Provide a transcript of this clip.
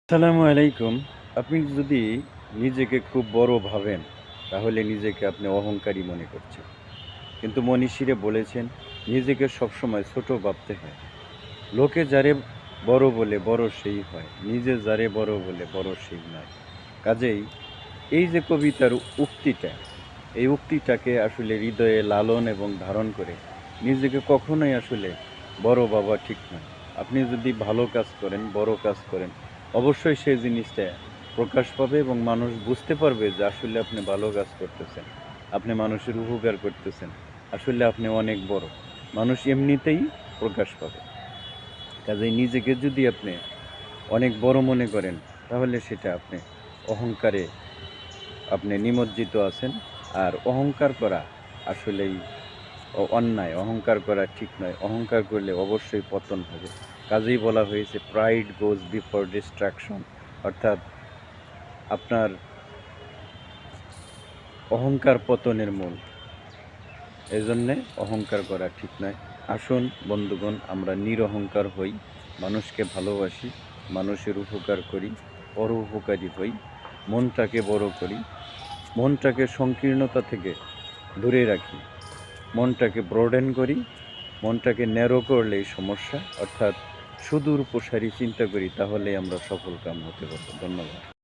আসসালামু আলাইকুম। আপনি যদি নিজেকে খুব বড় ভাবেন, তাহলে নিজেকে আপনি অহংকারী মনে করছেন। কিন্তু মনীষীরা বলেছেন, নিজেকে সবসময় ছোট ভাবতে হয়। লোকে যারে বড় বলে বড় সেই হয়, নিজে যারে বড় বলে বড় সেই নয়। কাজেই এই যে কবিতার উক্তিটা, এই উক্তিটাকে আসলে হৃদয়ে লালন এবং ধারণ করে নিজেকে কখনোই আসলে বড় ভাবা ঠিক নয়। আপনি যদি ভালো কাজ করেন, বড় কাজ করেন, অবশ্যই সেই জিনিসটা প্রকাশ পাবে এবং মানুষ বুঝতে পারবে যে আসলে আপনি ভালো কাজ করতেছেন। আপনি মানুষের উপকার করতেছেন। আসলে আপনি অনেক বড়। মানুষ এমনিতেই প্রকাশ পাবে। কাজেই নিজেকে যদি আপনি অনেক বড় মনে করেন, তাহলে সেটা আপনি অহংকারে আপনি নিমজ্জিত আছেন। আর অহংকার করা আসলেই অন্যায়। অহংকার করা ঠিক নয়। অহংকার করলে অবশ্যই পতন হবে। কাজেই বলা হয়েছে প্রাইড গোজ বিফোর ডিস্ট্রাকশন। অর্থাৎ আপনার অহংকার পতনের মূল। এজন্যে অহংকার করা ঠিক নয়। আসুন বন্ধুগণ, আমরা নিরহংকার হই, মানুষকে ভালোবাসি, মানুষের উপকার করি, পরোপকারী হই, মনটাকে বড় করি, মনটাকে সংকীর্ণতা থেকে দূরে রাখি, মনটাকে ব্রডেন করি। মনটাকে ন্যারো করলেই সমস্যা, অর্থাৎ সুদূর প্রসারী চিন্তা করি, তাহলেই আমরা সফল কাম হতে পারবো। ধন্যবাদ।